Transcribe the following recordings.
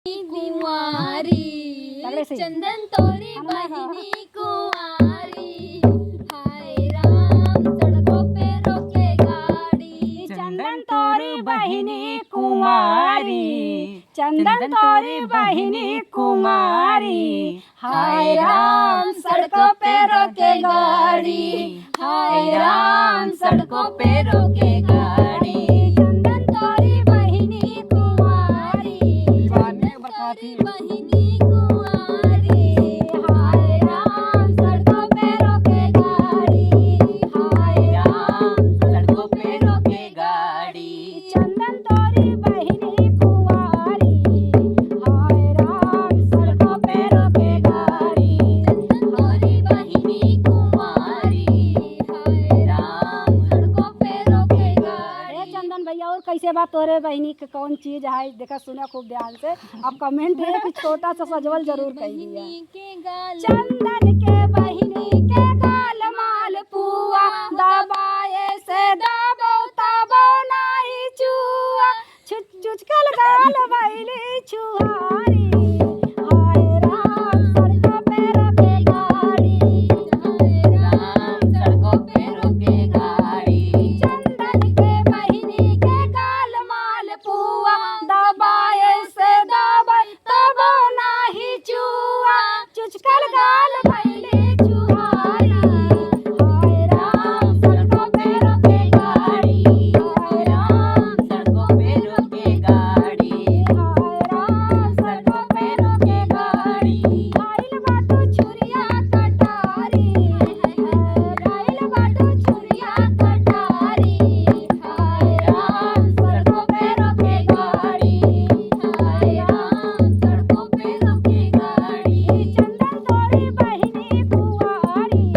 कुंवारी चंदन तोरी बहिनी कुंवारी। हाय राम सड़कों पे रोके गाड़ी। चंदन तोरी बहिनी कुमारी, चंदन तोरी बहिनी कुमारी। हाय राम सड़कों पे रोके गाड़ी। हाय राम सड़कों पे रोके गाड़ी। चंदन तोरी बहिनी कुंवारी, चंदन बहिनी कुंवारी। हाय राम सड़कों पे रोके गाड़ी। हाय राम सड़कों पे रोके गाड़ी। चंदन तोरी बहिनी कुमारी, हाय राम सड़कों पे रोके गाड़ी। चंदन तोरी बहिनी कुंवारी। हाय राम सड़कों पे रोके गाड़ी। चंदन भैया और कैसे बात तोरे बहिनी के कौन चीज है देखा सुना खूब ध्यान से। आप कमेंट एक छोटा सा सजवल जरूर करिए। बहिनी के गाल चंदन के बहिनी के गाल माल पुआ, दबाए से दबो तबो नाही चुआ। चुचकल गाल भैली छुहारी। हाय राम सड़कों पे रोके गाड़ी। हाय राम सड़कों पे रोके गाड़ी। चंदन के बहिनी के गाल माल पुआ, दबाए से दबाए तबो नाही चुआ। चुचकल गाल भैली छुहारी। हाय राम सड़कों पे रोके गाड़ी। हाय राम सड़कों पे रोके गाड़ी। हाय राम सड़कों पे रोके गाड़ी। आइल बाटो छुरिया कटारी। आइल बाटो छुरिया कटारी। हाय राम सड़कों पे रोके गाड़ी। हाय राम सड़कों पे रोके गाड़ी। चंदन तोरी बहिनी कुंवारी,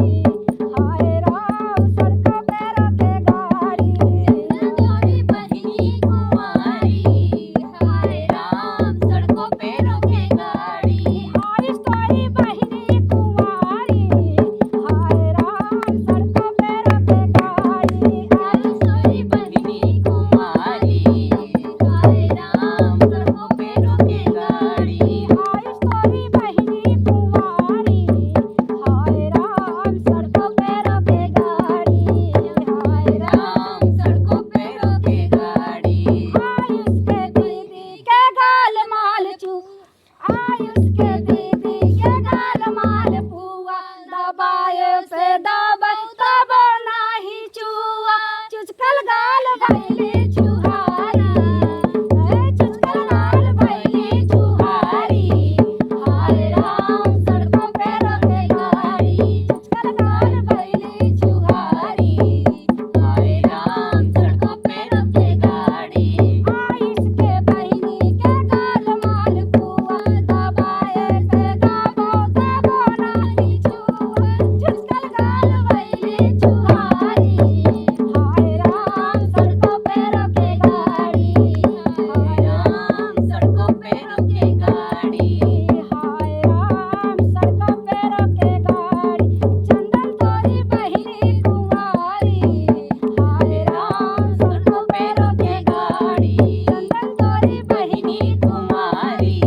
हाय राम सड़कों पे रोके गाड़ी। चंदन तोरी बहिनी कुंवारी। हाय राम सड़कों पे रोके गाड़ी। आयुष तोरी बहिनी कुंवारी, हाय राम सड़कों पे रोके गाड़ी। आयुष तोरी बहिनी कुंवारी। हाय राम सड़कों पे रोके गाड़ी। आयुष तोरी बहिनी कुंवारी, हाय राम सड़कों पे रोके गाड़ी। हाय राम सड़कों पे रोके गाड़ी। आयुष के दीदी के गाल माल चू, आयुष के दीदी के गाल माल पुआ, दबाए से दबाए तबो नाही चुआ। चुचकल गाल भैली छुहारी। चुचकल गाल भैली छुहारी। हाय राम सड़कों पे रोके गाड़ी। चुचकल गाल भैली छुहारी। हाय राम सड़कों पे रोके गाड़ी। आयुष के बहिनी के गाल माल पुआ, दबाए से दबो तबो नाही चुआ। चुचकल गाल भैली छुहारी। हाय राम सड़कों पे रोके गाड़ी। हाय राम सड़कों पे रोके गाड़ी। हाय राम सड़कों पे रोके गाड़ी। चंदन तोरी बहिनी कुंवारी, हाय राम सड़कों पे रोके गाड़ी। चंदन तोरी बहिनी कुंवारी।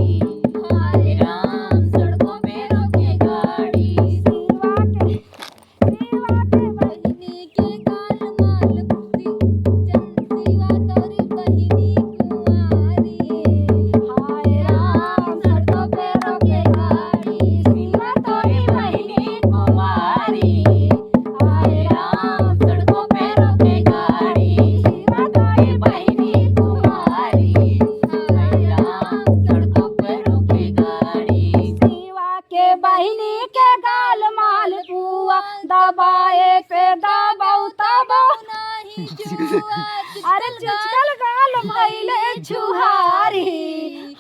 हाय राम सड़कों पे रोके गाड़ी। सीवा के बहिनी के गाल माल पुरी। सीवा तोरी बहिनी कुंवारी। हाय राम सड़कों पे रोके गाड़ी। सीमा तोरी बहिनी कुंवारी। हाय राम सड़कों पे रोके गाड़ी। सीमा तोरी बहिनी कुंवारी। हाय राम सड़कों पे रोके गाड़ी। सीवा के बहिनी के गाल माल पुआ, दबाए पे दबाऊ तबो नाही जुआ। अरे चुचकल गाल भैले छुहारी।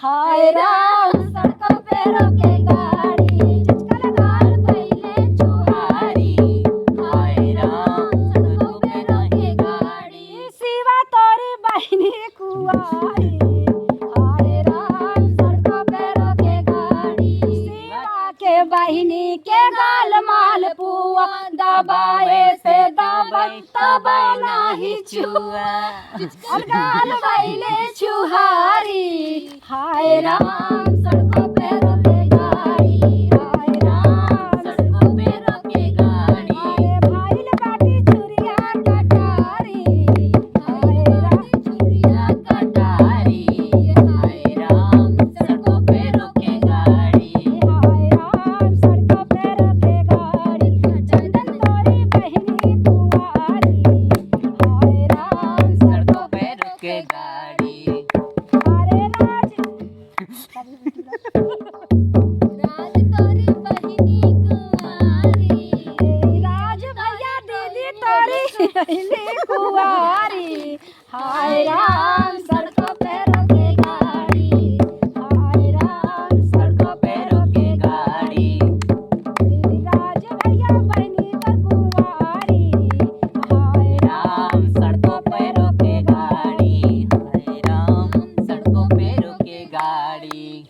हाय राम सड़कों पे रोके गाड़ी। चुचकल गाल भैले छुहारी। हाय राम सड़कों पे रोके गाड़ी। सीवा तोरी बहिनी कुंवारी, हाय राम सड़कों पे रोके गाड़ी। सीवा के बहिनी बहिनी के गाल मालपुआ दबाए से दबत नाही छुआ और गाल भइले छुहारी हाय राम सड़कों पे रोके गाड़ी हाय राम सड़कों पे रोके गाड़ी हाय भाईल बाटी चुरिया कटारी हाय राम चुरिया कटारी हाय राम सड़कों पे रोके गाड़ी हाय राम सड़कों पे रोके गाड़ी चंदन तोरी बहिनी कुंवारी हाय राम सड़कों पे रोके गाड़ी हमारे राज राज तोरी बहिनी कुंवारी राज भैया दीदी तोरी बहिनी कुंवारी हाय राम सड़कों पे रोके गाड़ी हाय राम सड़कों पे रोके गाड़ी राज भैया बहिनी तो कुंवारी हाय राम सड़कों पे रोके गाड़ी हाय राम सड़कों पे रोके गाड़ी